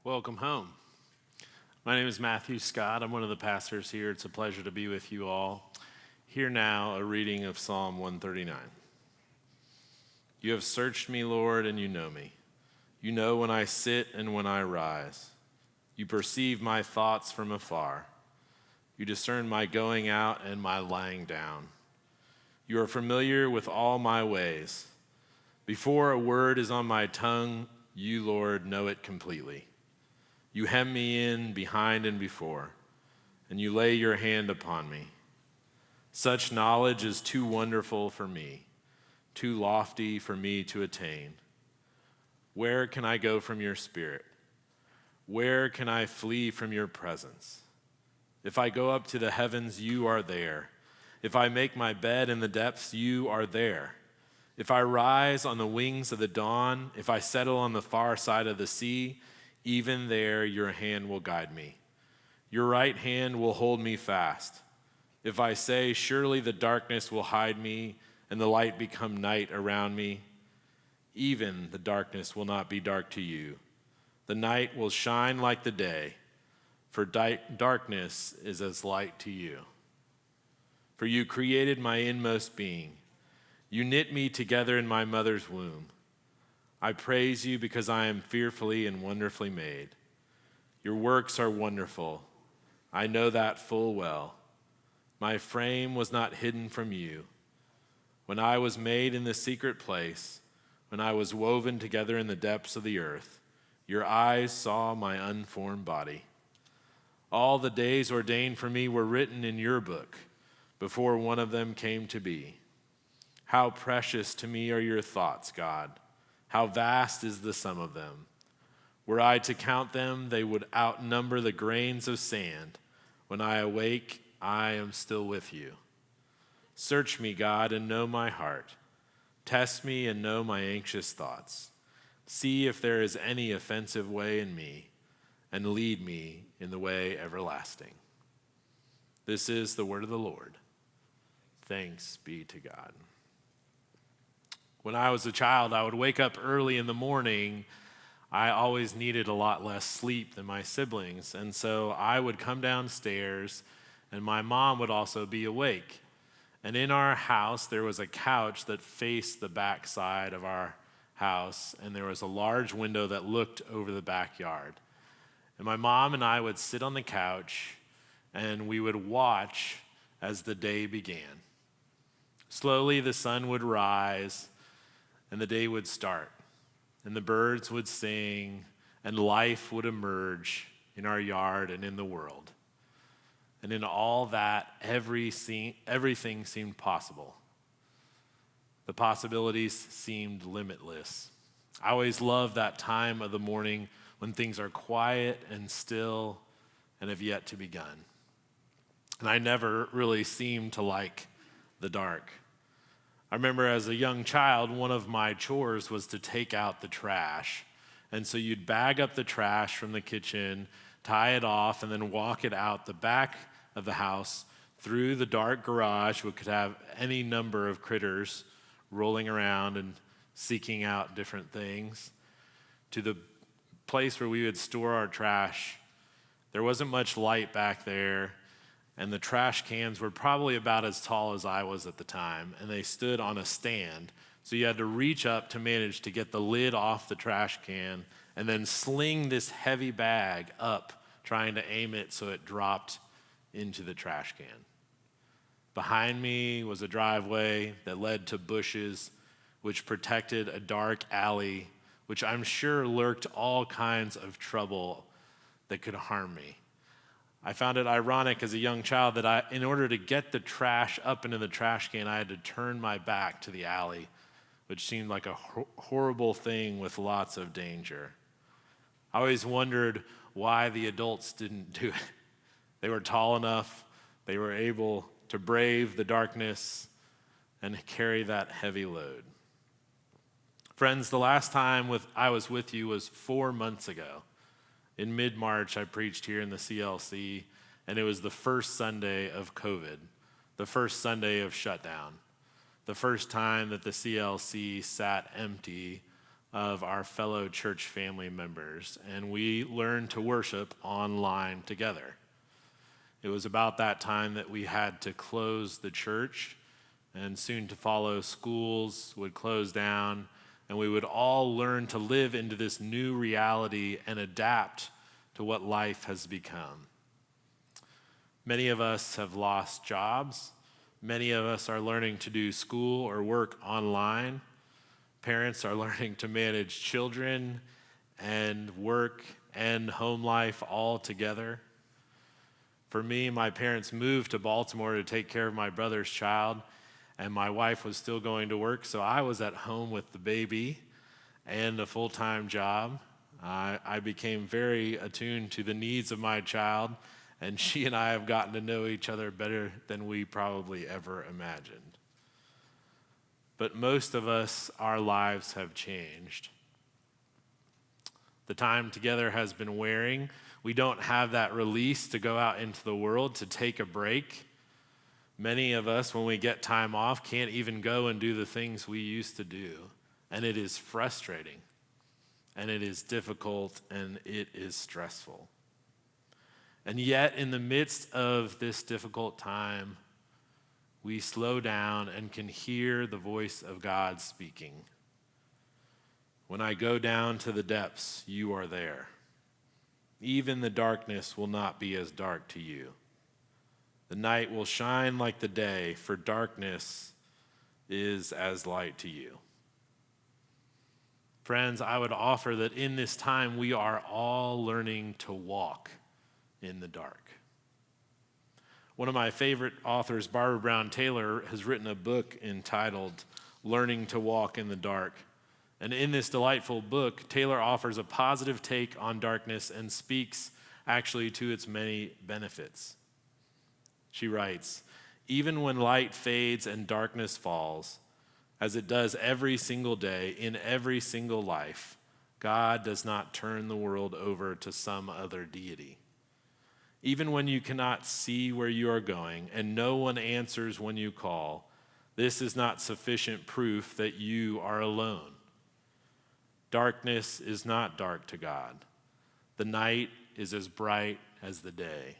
Welcome home. My name is Matthew Scott. I'm one of the pastors here. It's a pleasure to be with you all. Hear now a reading of Psalm 139. You have searched me, Lord, and you know me. You know when I sit and when I rise. You perceive my thoughts from afar. You discern my going out and my lying down. You are familiar with all my ways. Before a word is on my tongue, you, Lord, know it completely. You hem me in behind and before, and you lay your hand upon me. Such knowledge is too wonderful for me, too lofty for me to attain. Where can I go from your spirit? Where can I flee from your presence? If I go up to the heavens, you are there. If I make my bed in the depths, you are there. If I rise on the wings of the dawn, if I settle on the far side of the sea, even there your hand will guide me. Your right hand will hold me fast. If I say, surely the darkness will hide me and the light become night around me, even the darkness will not be dark to you. The night will shine like the day, for darkness is as light to you. For you created my inmost being. You knit me together in my mother's womb. I praise you because I am fearfully and wonderfully made. Your works are wonderful. I know that full well. My frame was not hidden from you. When I was made in the secret place, when I was woven together in the depths of the earth, your eyes saw my unformed body. All the days ordained for me were written in your book before one of them came to be. How precious to me are your thoughts, God. How vast is the sum of them. Were I to count them, they would outnumber the grains of sand. When I awake, I am still with you. Search me, God, and know my heart. Test me and know my anxious thoughts. See if there is any offensive way in me, and lead me in the way everlasting. This is the word of the Lord. Thanks be to God. When I was a child, I would wake up early in the morning. I always needed a lot less sleep than my siblings, and so I would come downstairs, and my mom would also be awake. And in our house, there was a couch that faced the back side of our house, and there was a large window that looked over the backyard. And my mom and I would sit on the couch, and we would watch as the day began. Slowly, the sun would rise, and the day would start, and the birds would sing, and life would emerge in our yard and in the world. And in all that, everything seemed possible. The possibilities seemed limitless. I always love that time of the morning when things are quiet and still and have yet to begun. And I never really seemed to like the dark. I remember as a young child, one of my chores was to take out the trash. And so you'd bag up the trash from the kitchen, tie it off, and then walk it out the back of the house through the dark garage, which could have any number of critters rolling around and seeking out different things, to the place where we would store our trash. There wasn't much light back there, and the trash cans were probably about as tall as I was at the time, and they stood on a stand. So you had to reach up to manage to get the lid off the trash can and then sling this heavy bag up, trying to aim it so it dropped into the trash can. Behind me was a driveway that led to bushes, which protected a dark alley, which I'm sure lurked all kinds of trouble that could harm me. I found it ironic as a young child that in order to get the trash up into the trash can, I had to turn my back to the alley, which seemed like a horrible thing with lots of danger. I always wondered why the adults didn't do it. They were tall enough, they were able to brave the darkness and carry that heavy load. Friends, the last time I was with you was 4 months ago. In mid-March, I preached here in the CLC, and it was the first Sunday of COVID, the first Sunday of shutdown, the first time that the CLC sat empty of our fellow church family members, and we learned to worship online together. It was about that time that we had to close the church, and soon to follow, schools would close down, and we would all learn to live into this new reality and adapt to what life has become. Many of us have lost jobs. Many of us are learning to do school or work online. Parents are learning to manage children and work and home life all together. For me, my parents moved to Baltimore to take care of my brother's child, and my wife was still going to work, so I was at home with the baby and a full-time job. I became very attuned to the needs of my child, and she and I have gotten to know each other better than we probably ever imagined. But most of us, our lives have changed. The time together has been wearing. We don't have that release to go out into the world to take a break. Many of us, when we get time off, can't even go and do the things we used to do. And it is frustrating, and it is difficult, and it is stressful. And yet, in the midst of this difficult time, we slow down and can hear the voice of God speaking. When I go down to the depths, you are there. Even the darkness will not be as dark to you. The night will shine like the day, for darkness is as light to you. Friends, I would offer that in this time we are all learning to walk in the dark. One of my favorite authors, Barbara Brown Taylor, has written a book entitled Learning to Walk in the Dark. And in this delightful book, Taylor offers a positive take on darkness and speaks actually to its many benefits. She writes, "Even when light fades and darkness falls, as it does every single day in every single life, God does not turn the world over to some other deity. Even when you cannot see where you are going and no one answers when you call, this is not sufficient proof that you are alone. Darkness is not dark to God. The night is as bright as the day."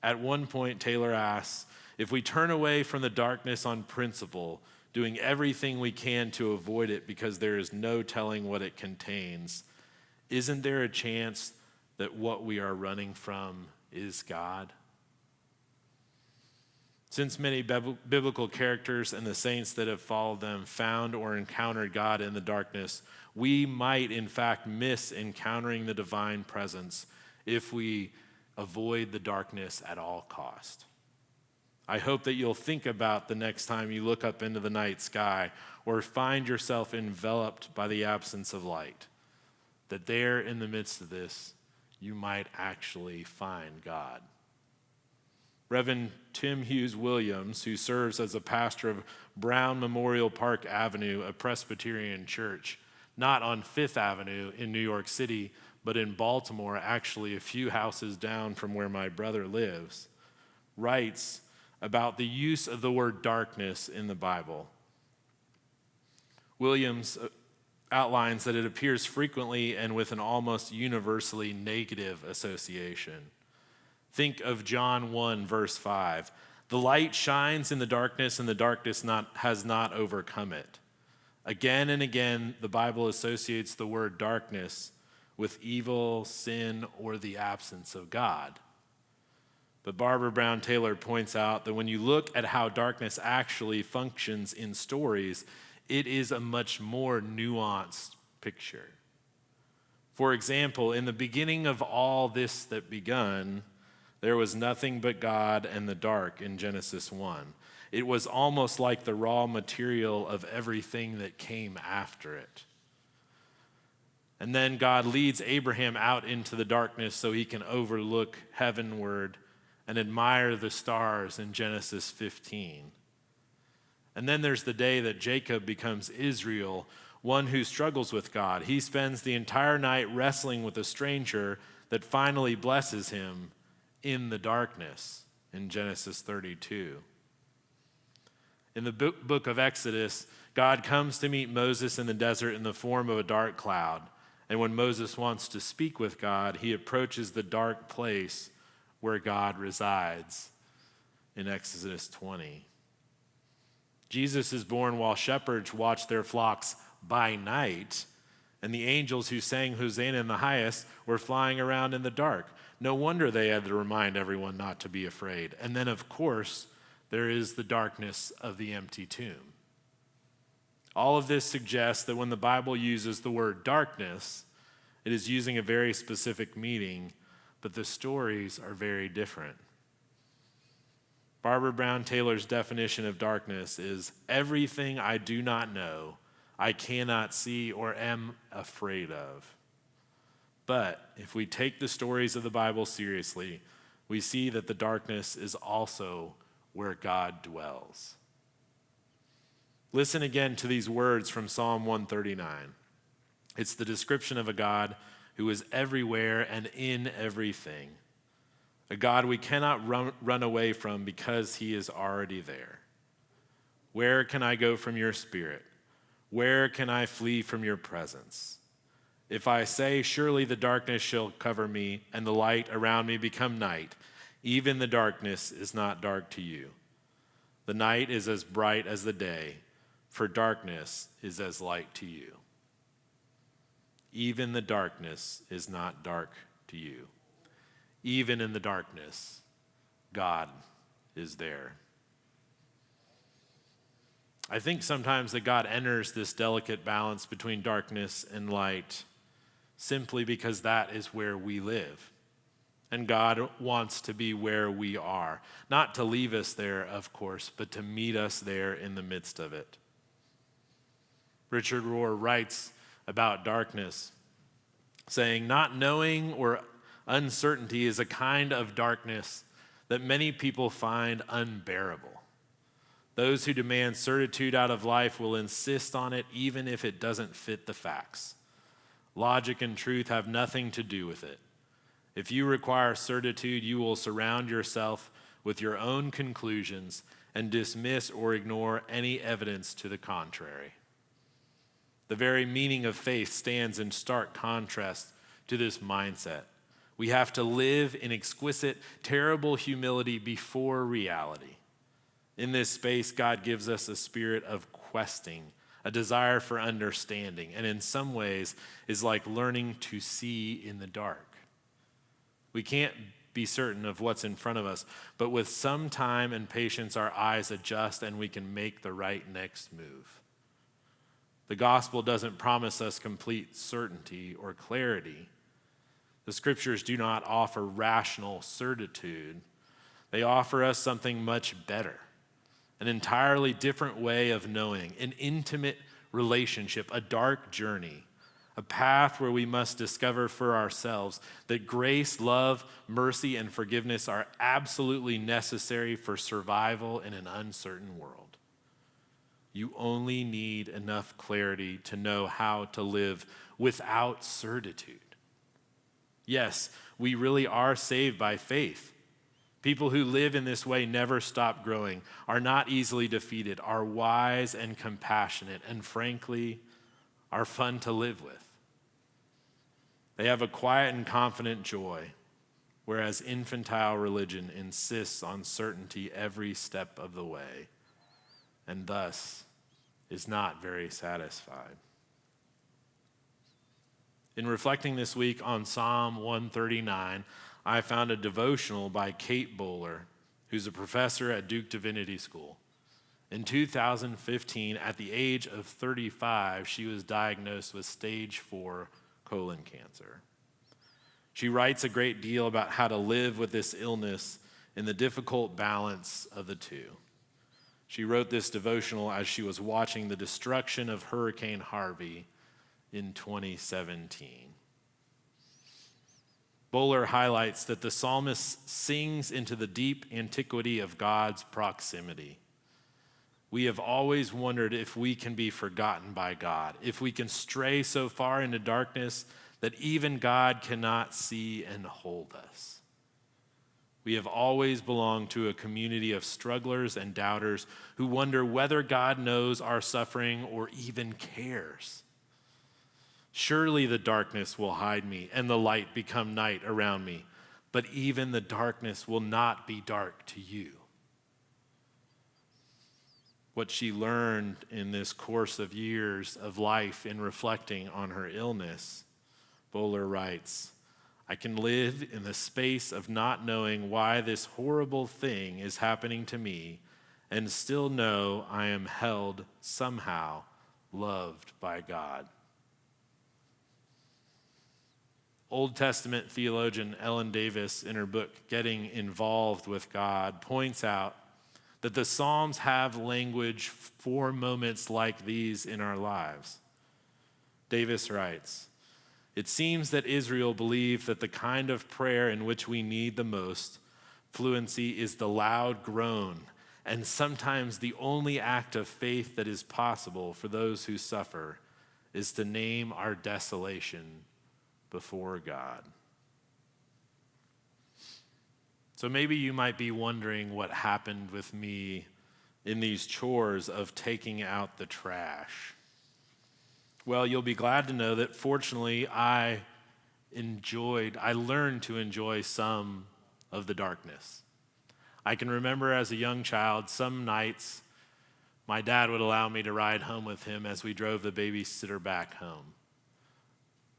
At one point, Taylor asks, if we turn away from the darkness on principle, doing everything we can to avoid it because there is no telling what it contains, isn't there a chance that what we are running from is God? Since many biblical characters and the saints that have followed them found or encountered God in the darkness, we might in fact miss encountering the divine presence if we avoid the darkness at all cost. I hope that you'll think about the next time you look up into the night sky or find yourself enveloped by the absence of light, that there in the midst of this, you might actually find God. Reverend Tim Hughes Williams, who serves as a pastor of Brown Memorial Park Avenue, a Presbyterian church, not on Fifth Avenue in New York City, but in Baltimore, actually a few houses down from where my brother lives, writes about the use of the word darkness in the Bible. Williams outlines that it appears frequently and with an almost universally negative association. Think of John 1, verse 5. The light shines in the darkness, and the darkness has not overcome it. Again and again, the Bible associates the word darkness with evil, sin, or the absence of God. But Barbara Brown Taylor points out that when you look at how darkness actually functions in stories, it is a much more nuanced picture. For example, in the beginning of all this that begun, there was nothing but God and the dark in Genesis 1. It was almost like the raw material of everything that came after it. And then God leads Abraham out into the darkness so he can overlook heavenward and admire the stars in Genesis 15. And then there's the day that Jacob becomes Israel, one who struggles with God. He spends the entire night wrestling with a stranger that finally blesses him in the darkness in Genesis 32. In the book of Exodus, God comes to meet Moses in the desert in the form of a dark cloud. And when Moses wants to speak with God, he approaches the dark place where God resides in Exodus 20. Jesus is born while shepherds watch their flocks by night, and the angels who sang Hosanna in the highest were flying around in the dark. No wonder they had to remind everyone not to be afraid. And then, of course, there is the darkness of the empty tomb. All of this suggests that when the Bible uses the word darkness, it is using a very specific meaning, but the stories are very different. Barbara Brown Taylor's definition of darkness is everything I do not know, I cannot see, or am afraid of. But if we take the stories of the Bible seriously, we see that the darkness is also where God dwells. Listen again to these words from Psalm 139. It's the description of a God who is everywhere and in everything. A God we cannot run away from because he is already there. Where can I go from your spirit? Where can I flee from your presence? If I say, surely the darkness shall cover me, and the light around me become night, even the darkness is not dark to you. The night is as bright as the day, for darkness is as light to you. Even the darkness is not dark to you. Even in the darkness, God is there. I think sometimes that God enters this delicate balance between darkness and light simply because that is where we live. And God wants to be where we are. Not to leave us there, of course, but to meet us there in the midst of it. Richard Rohr writes about darkness, saying, not knowing or uncertainty is a kind of darkness that many people find unbearable. Those who demand certitude out of life will insist on it even if it doesn't fit the facts. Logic and truth have nothing to do with it. If you require certitude, you will surround yourself with your own conclusions and dismiss or ignore any evidence to the contrary. The very meaning of faith stands in stark contrast to this mindset. We have to live in exquisite, terrible humility before reality. In this space, God gives us a spirit of questing, a desire for understanding, and in some ways is like learning to see in the dark. We can't be certain of what's in front of us, but with some time and patience, our eyes adjust and we can make the right next move. The gospel doesn't promise us complete certainty or clarity. The scriptures do not offer rational certitude. They offer us something much better, an entirely different way of knowing, an intimate relationship, a dark journey, a path where we must discover for ourselves that grace, love, mercy, and forgiveness are absolutely necessary for survival in an uncertain world. You only need enough clarity to know how to live without certitude. Yes, we really are saved by faith. People who live in this way never stop growing, are not easily defeated, are wise and compassionate, and frankly, are fun to live with. They have a quiet and confident joy, whereas infantile religion insists on certainty every step of the way, and thus is not very satisfied. In reflecting this week on Psalm 139, I found a devotional by Kate Bowler, who's a professor at Duke Divinity School. In 2015, at the age of 35, she was diagnosed with stage 4 colon cancer. She writes a great deal about how to live with this illness in the difficult balance of the two. She wrote this devotional as she was watching the destruction of Hurricane Harvey in 2017. Bowler highlights that the psalmist sings into the deep antiquity of God's proximity. We have always wondered if we can be forgotten by God, if we can stray so far into darkness that even God cannot see and hold us. We have always belonged to a community of strugglers and doubters who wonder whether God knows our suffering or even cares. Surely the darkness will hide me and the light become night around me, but even the darkness will not be dark to you. What she learned in this course of years of life in reflecting on her illness, Bowler writes, I can live in the space of not knowing why this horrible thing is happening to me and still know I am held somehow, loved by God. Old Testament theologian Ellen Davis, in her book, Getting Involved with God, points out that the Psalms have language for moments like these in our lives. Davis writes, it seems that Israel believed that the kind of prayer in which we need the most fluency is the loud groan, and sometimes the only act of faith that is possible for those who suffer is to name our desolation before God. So maybe you might be wondering what happened with me in these chores of taking out the trash. Well, you'll be glad to know that fortunately I learned to enjoy some of the darkness. I can remember as a young child, some nights my dad would allow me to ride home with him as we drove the babysitter back home.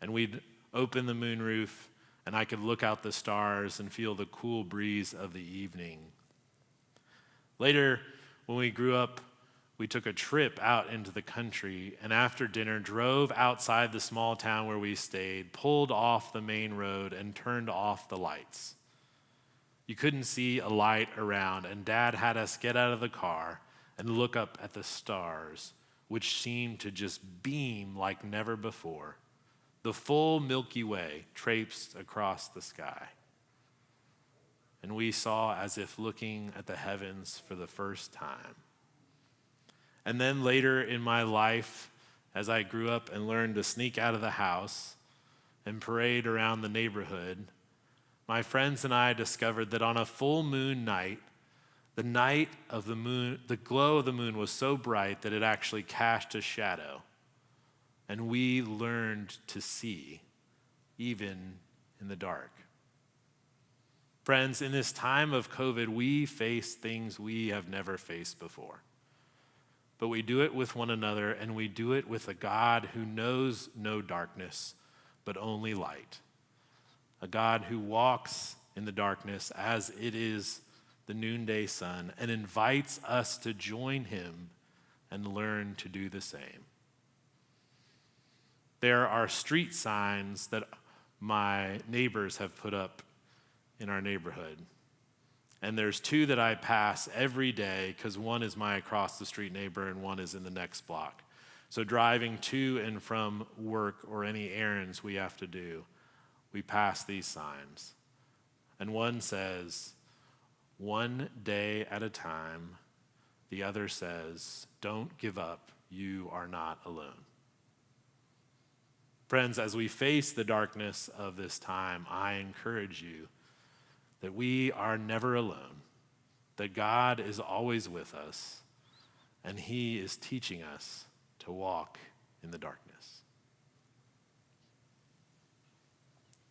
And we'd open the moonroof and I could look out the stars and feel the cool breeze of the evening. Later, when we grew up, we took a trip out into the country and after dinner drove outside the small town where we stayed, pulled off the main road and turned off the lights. You couldn't see a light around and Dad had us get out of the car and look up at the stars, which seemed to just beam like never before. The full Milky Way traipsed across the sky. And we saw as if looking at the heavens for the first time. And then later in my life, as I grew up and learned to sneak out of the house and parade around the neighborhood, my friends and I discovered that on a full moon night, the night of the moon, the glow of the moon was so bright that it actually cast a shadow. And we learned to see, even in the dark. Friends, in this time of COVID, we face things we have never faced before. But we do it with one another, and we do it with a God who knows no darkness, but only light. A God who walks in the darkness as it is the noonday sun, and invites us to join him and learn to do the same. There are street signs that my neighbors have put up in our neighborhood. And there's two that I pass every day because one is my across the street neighbor and one is in the next block. So driving to and from work or any errands we have to do, we pass these signs. And one says, "One day at a time." The other says, "Don't give up, you are not alone." Friends, as we face the darkness of this time, I encourage you that we are never alone, that God is always with us, and he is teaching us to walk in the darkness.